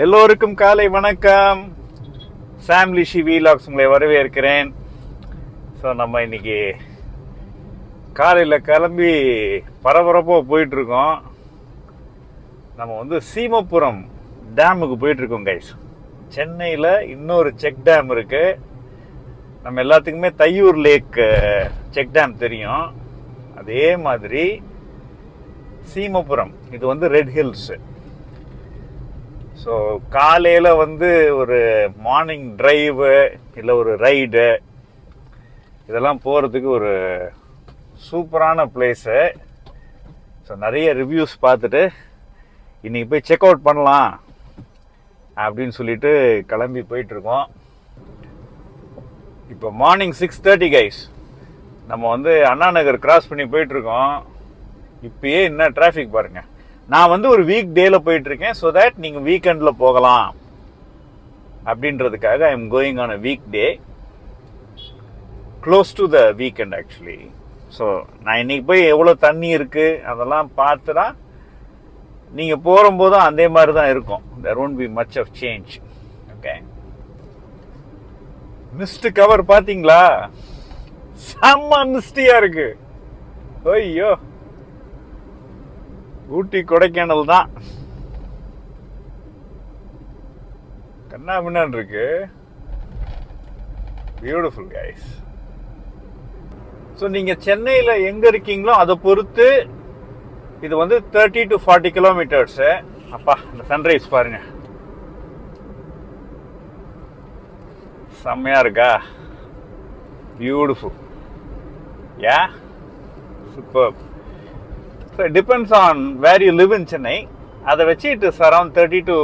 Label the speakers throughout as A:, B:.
A: எல்லோருக்கும் காலை வணக்கம். சாம்லிஷி வீலாக்ஸ் உங்களை வரவேற்கிறேன். ஸோ நம்ம இன்னைக்கு காலையில் கிளம்பி பரபரப்பாக போயிட்டுருக்கோம். நம்ம சீமப்புரம் டேமுக்கு போயிட்டுருக்கோம் கைஸ். சென்னையில் இன்னொரு செக் டேம் இருக்குது. நம்ம எல்லாத்துக்குமே தையூர் லேக் செக் டேம் தெரியும். அதே மாதிரி சீமப்புரம் இது ரெட் ஹில்ஸு. ஸோ காலையில் ஒரு மார்னிங் ட்ரைவு இல்லை ஒரு ரைடு இதெல்லாம் போகிறதுக்கு ஒரு சூப்பரான பிளேஸு. ஸோ நிறைய ரிவ்யூஸ் பார்த்துட்டு இன்றைக்கி போய் செக் அவுட் பண்ணலாம் அப்படின்னு சொல்லிட்டு கிளம்பி போயிட்டுருக்கோம். இப்போ மார்னிங் 6:30 கைஸ். நம்ம அண்ணா நகர் கிராஸ் பண்ணி போயிட்டுருக்கோம். இப்பயே என்ன டிராஃபிக் பாருங்கள். நான் ஒரு வீக் டேல போயிட்டு இருக்கேன். ஸோ தட் நீங்கள் வீக்கெண்டில் போகலாம் அப்படின்றதுக்காக I am going on a week day close to the weekend actually. So நான் இன்னைக்கு போய் எவ்வளோ தண்ணி இருக்கு அதெல்லாம் பார்த்துனா நீங்கள் போகும்போதும் அதே மாதிரி தான் இருக்கும். There won't be much of change. Okay, missed cover பார்த்தீங்களா? செம்ம மிஸ்டியா இருக்கு. ஐயோ, ஊட்டி கொடைக்கானல் தான் கண்ணா பின்னான் இருக்கு. Beautiful guys. ஸோ நீங்கள் சென்னையில் எங்கே இருக்கீங்களோ அதை பொறுத்து இது 30 to 40 கிலோமீட்டர்ஸு. அப்பா, இந்த சன்ரைஸ் பாருங்க, செம்மையா இருக்கா? Beautiful. Yeah, super. So it depends on where you live in Chennai. அதை வச்சு it is around 30 to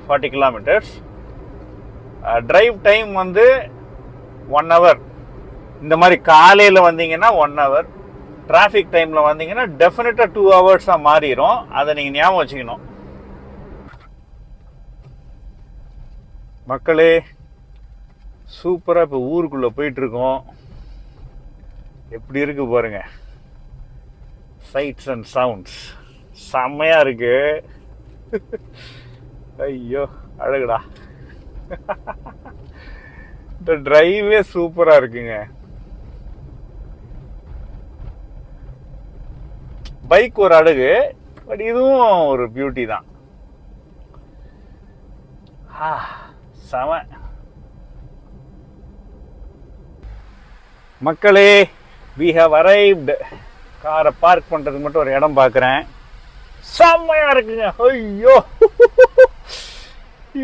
A: 40 kilometers. Drive time 1 hour. இந்த மாதிரி காலையில் வந்தீங்கன்னா 1 hour. டிராஃபிக் டைமில் வந்தீங்கன்னா டெஃபினட்டாக 2 hours மாறிடும். அதை நீங்கள் ஞாபகம் வச்சுக்கணும். மக்களே, சூப்பராக இப்போ ஊருக்குள்ளே போயிட்டுருக்கோம். எப்படி இருக்கு பாருங்க. சைட்ஸ் அண்ட் சவுண்ட்ஸ் செம்மையா இருக்கு. ஐயோ, அழகுடா. இந்த டிரைவே சூப்பரா இருக்குங்க. பைக் ஒரு அழகு, பட் இதுவும் ஒரு பியூட்டி தான். செம. மக்களே, we have arrived. காரை பார்க் பண்ணுறதுக்கு மட்டும் ஒரு இடம் பார்க்குறேன். செம்மையா இருக்குங்க. ஐயோ,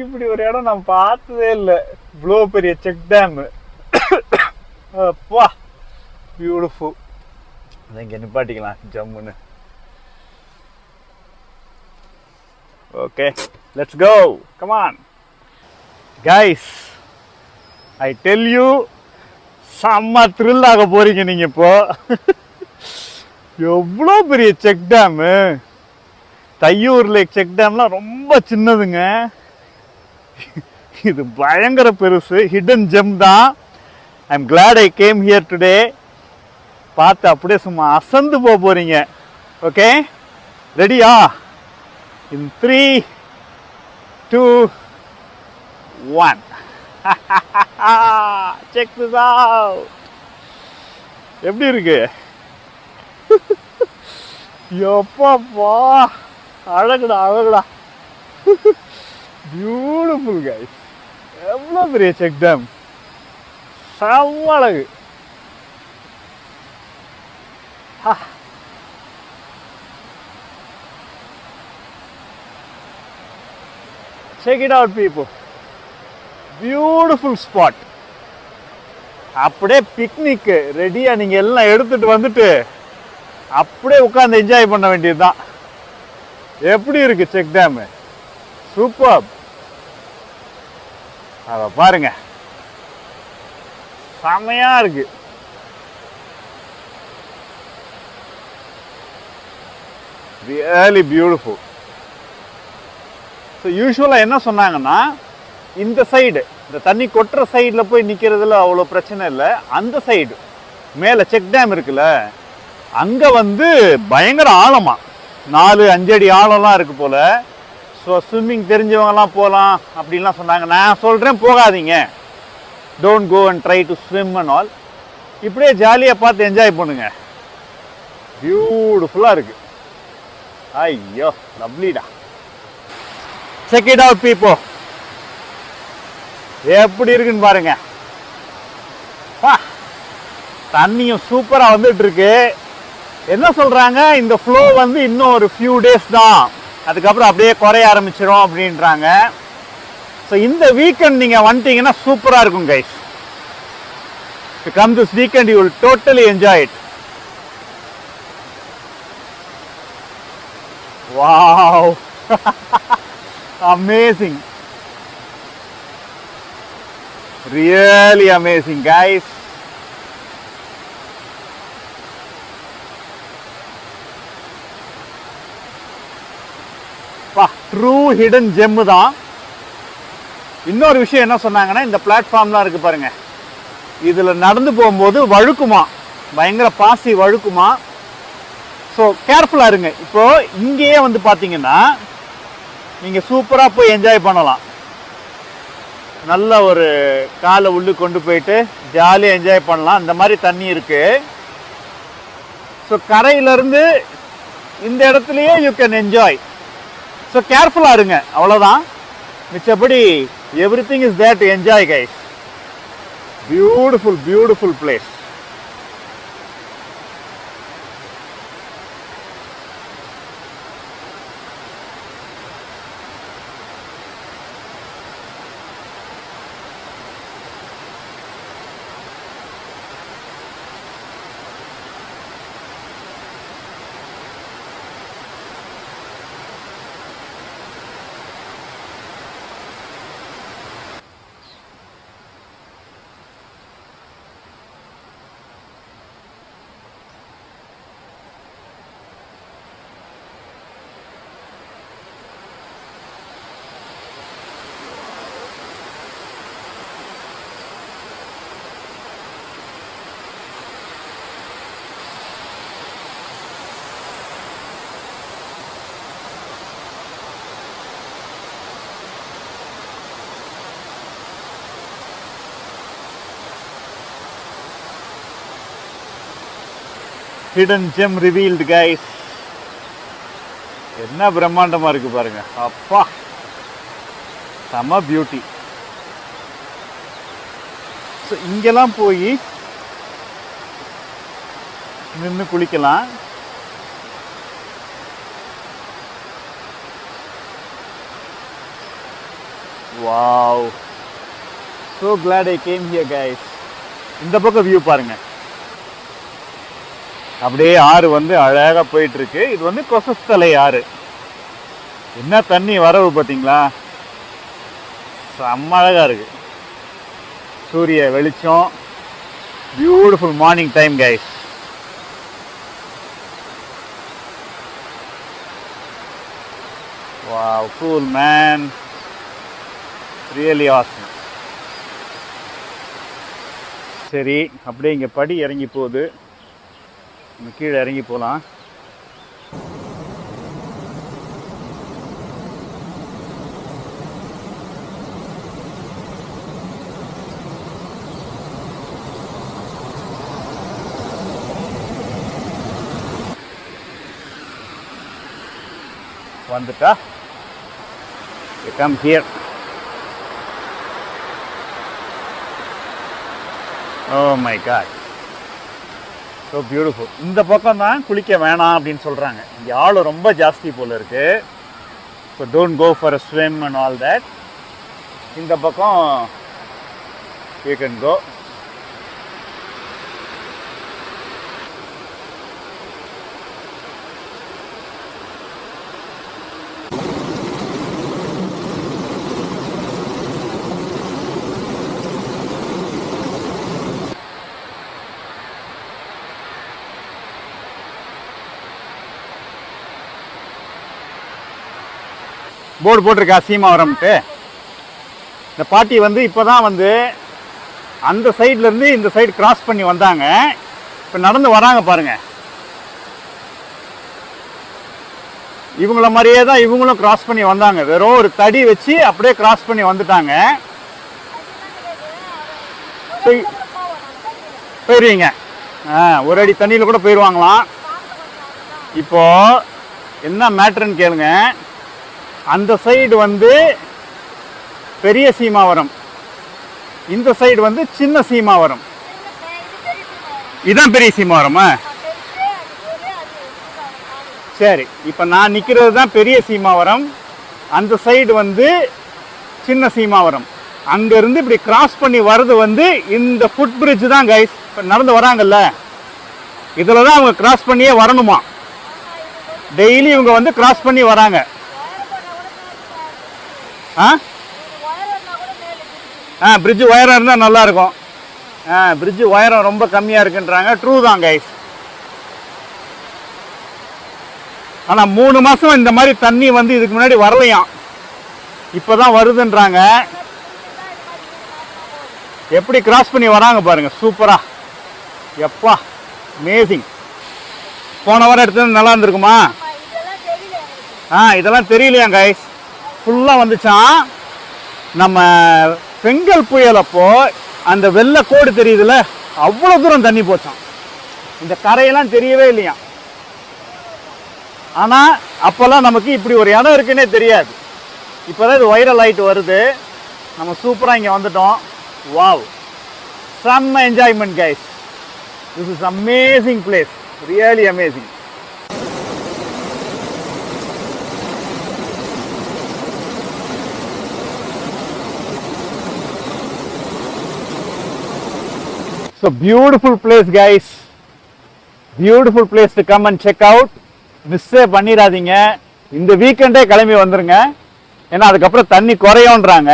A: இப்படி ஒரு இடம் நான் பார்த்ததே இல்லை. இவ்வளோ பெரிய செக் டேமு. அப்பா, பியூட்டிஃபுல். அதை இங்கே நிப்பாட்டிக்கலாம் ஜம்முன்னு. Okay, let's go. Come on guys. I tell you, செம்ம த்ரில் ஆக போறீங்க நீங்கள் இப்போ. எவ்வளோ பெரிய check dam. Thaiyur lake check டேம்லாம் ரொம்ப சின்னதுங்க. இது பயங்கர பெருசு. ஹிடன் ஜெம் தான். I am glad I came here today. பார்த்து அப்படியே சும்மா அசந்து போக போறீங்க. ஓகே, ரெடியா? இன் 3, 2, 1. Check this out. எப்படி இருக்கு? எப்பப்பா, அழகுடா அழகுடா. Beautiful guys. எவ்வளோ பெரிய செக் டேம். செம்ம அழகு. Check it out people. Beautiful spot. அப்படியே பிக்னிக் ரெடியா நீங்க எல்லாம் எடுத்துட்டு வந்துட்டு அப்படியே உட்காந்து என்ஜாய் பண்ண வேண்டியதுதான். எப்படி இருக்கு செக் டேம்? சூப்பர். அத பாருங்க, செமையா இருக்கு. Really beautiful. ஸோ யூஸ்வலாக என்ன சொன்னாங்கன்னா, இந்த சைடு இந்த தண்ணி கொட்டுற சைடில் போய் நிற்கிறதுல அவ்வளோ பிரச்சனை இல்லை. அந்த சைடு மேலே செக் டேம் இருக்குல்ல, அங்கே பயங்கர ஆழமா 4-5 அடி ஆழம்லாம் இருக்கு போல. ஸோ ஸ்விம்மிங் தெரிஞ்சவங்கலாம் போகலாம் அப்படின்லாம் சொன்னாங்க. நான் சொல்கிறேன் போகாதீங்க, don't go and try to swim and all. இப்படியே ஜாலியாக பார்த்து என்ஜாய் பண்ணுங்க. பியூட்டிஃபுல்லாக இருக்குது. ஐயோ லவ்லிடா. செக் இட் அவுட் பீப்போ, எப்படி இருக்குன்னு பாருங்க. தண்ணியும் சூப்பராக வந்துட்டு இருக்கு. என்ன சொல்றாங்க, இந்த ஃப்ளோ வந்து இன்னும் ஒரு ஃபியூ டேஸ் தான், அதுக்கப்புறம் அப்படியே குறைய ஆரம்பிச்சிடும் அப்படின்றாங்க. ஸோ இந்த வீக்கெண்ட் நீங்க வந்துட்டீங்கன்னா சூப்பரா இருக்கும் guys. To come this weekend you will totally enjoy it. Wow. Amazing. Really amazing guys. True hidden gem தான். இன்னொரு விஷயம் என்ன சொன்னாங்கன்னா, இந்த பிளாட்ஃபார்ம்லாம் இருக்கு பாருங்க, இதுல நடந்து போகும்போது வழுக்குமா, பயங்கர பாசி வழுக்குமா. ஸோ கேர்ஃபுல்லா இருங்க. இப்போ இங்கேயே வந்து பாத்தீங்கன்னா நீங்க சூப்பரா போய் என்ஜாய் பண்ணலாம். நல்ல ஒரு காலை உள்ளு கொண்டு போயிட்டு ஜாலியாக என்ஜாய் பண்ணலாம். இந்த மாதிரி தண்ணி இருக்கு. ஸோ கரையிலிருந்து இந்த இடத்துலயே யூ கேன் என்ஜாய். ஸோ கேர்ஃபுல்லாக இருங்க, அவ்வளோதான். மிச்சபடி everything is there to enjoy guys. Beautiful beautiful place. Hidden gem revealed guys. என்ன பிரம்மாண்டமா இருக்கு பாருங்க. அப்பா செம பியூட்டி. இங்கெல்லாம் போய் நின்று குளிக்கலாம். Wow, so glad I came here guys. இந்த பக்கம் வியூ பாருங்க, அப்படியே ஆறு வந்து அழகா போயிட்டு இருக்கு. இது வந்து கொசஸ்தலை ஆறு. என்ன தண்ணி வரவு பார்த்தீங்களா, செம்ம அழகா இருக்கு. சூரிய வெளிச்சம், beautiful morning time guys. Wow, cool man, really awesome. சரி, அப்படியே இங்கே படி இறங்கி போகுது, நம்ம கீழே இறங்கி போகலாம். வந்துட்டா, come here. Oh my God, so beautiful. இந்த பக்கம் தான் குளிக்க வேணாம் அப்படின்னு சொல்கிறாங்க, இங்கே ஆள் ரொம்ப ஜாஸ்தி போல் இருக்குது. So don't go for a swim and all that. இந்த பக்கம் யூ கேன் கோ. போர்டு போட்டிருக்கா சீமாவரம்ட்டு. இந்த பாட்டி வந்து இப்போ தான் வந்து அந்த சைட்லேருந்து இந்த சைடு கிராஸ் பண்ணி வந்தாங்க. இப்போ நடந்து வராங்க பாருங்க. இவங்கள மாதிரியே தான் இவங்களும் கிராஸ் பண்ணி வந்தாங்க. வெறும் ஒரு தடி வச்சு அப்படியே கிராஸ் பண்ணி வந்துட்டாங்க. போயிருவீங்க. ஒரு அடி தண்ணியில் கூட போயிடுவாங்களாம். இப்போ என்ன மேட்ருன்னு கேளுங்க. அந்த சைடு வந்து பெரிய சீமாவரம், இந்த சைடு வந்து சின்ன சீமாவரம். இதான் பெரிய சீமாவரமா? சரி, இப்போ நான் நிற்கிறது தான் பெரிய சீமாவரம், அந்த சைடு வந்து சின்ன சீமாவரம். அங்கேருந்து இப்படி கிராஸ் பண்ணி வர்றது வந்து இந்த ஃபுட் பிரிட்ஜ் தான் கைஸ். இப்போ நடந்து வராங்கல்ல, இதில் தான் அவங்க கிராஸ் பண்ணியே வரணுமா. டெய்லி இவங்க வந்து கிராஸ் பண்ணி வராங்க. பிரிட்ஜ் உயரம் இருந்தால் நல்லாயிருக்கும். பிரிட்ஜ் உயரம் ரொம்ப கம்மியாக இருக்குன்றாங்க. ட்ரூ தான் கைஸ். ஆனால் 3 மாதம் இந்த மாதிரி தண்ணி வந்து இதுக்கு முன்னாடி வரலையாம், இப்போ தான் வருதுன்றாங்க. எப்படி கிராஸ் பண்ணி வராங்க பாருங்க, சூப்பரா. எப்பா அமேசிங். போன வாரம் எடுத்தது நல்லா இருந்திருக்குமா? இதெல்லாம் தெரியலையா கைஸ். ஃபுல்லாக வந்துச்சான். நம்ம செங்கல் புயல் அப்போ அந்த வெள்ளை கோடு தெரியுதுல, அவ்வளோ தூரம் தண்ணி போச்சான். இந்த கரையெல்லாம் தெரியவே இல்லையா. ஆனால் அப்போல்லாம் நமக்கு இப்படி ஒரு இடம் இருக்குன்னே தெரியாது. இப்போ தான் இது வைரல் ஆகிட்டு வருது. நம்ம சூப்பராக இங்கே வந்துட்டோம். வாவ், செம்ம enjoyment guys. This is amazing place, really amazing. So beautiful place guys, beautiful place to come and check out. மிஸ்ஸே பண்ணிடாதீங்க. இந்த வீக்கெண்டே கிளம்பி வந்துருங்க, ஏன்னா அதுக்கப்புறம் தண்ணி குறையோன்றாங்க.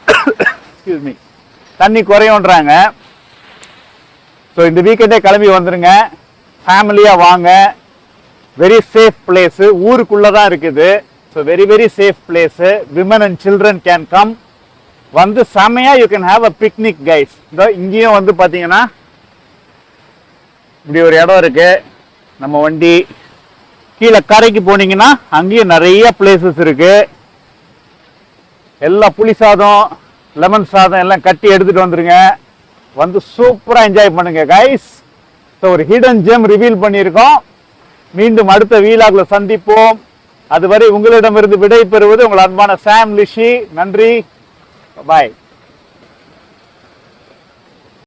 A: எக்ஸ்கியூஸ் மீ, தண்ணி குறையோன்றாங்க. ஸோ இந்த வீக்கெண்டே கிளம்பி வந்துருங்க, ஃபேமிலியாக வாங்க. வெரி சேஃப் பிளேஸு, ஊருக்குள்ளே தான் இருக்குது. So very very safe place. Women and children can come. வந்து செமையாக you can have a picnic guys. இதோ இங்கேயும் வந்து பார்த்தீங்கன்னா இப்படி ஒரு இடம் இருக்கு. நம்ம வண்டி கீழே கரைக்கு போனீங்கன்னா அங்கேயும் நிறைய பிளேசஸ் இருக்கு. எல்லா புளி சாதம், லெமன் சாதம் எல்லாம் கட்டி எடுத்துட்டு வந்துருங்க. வந்து சூப்பராக என்ஜாய் பண்ணுங்க கைஸ். ஸோ ஒரு ஹிடன் ஜெம் ரிவீல் பண்ணியிருக்கோம். மீண்டும் அடுத்த வீலாக்ல சந்திப்போம். அதுவரை உங்களிடமிருந்து விடை பெறுவது உங்கள் அன்பான சாம் லிஷி. நன்றி, பாய்.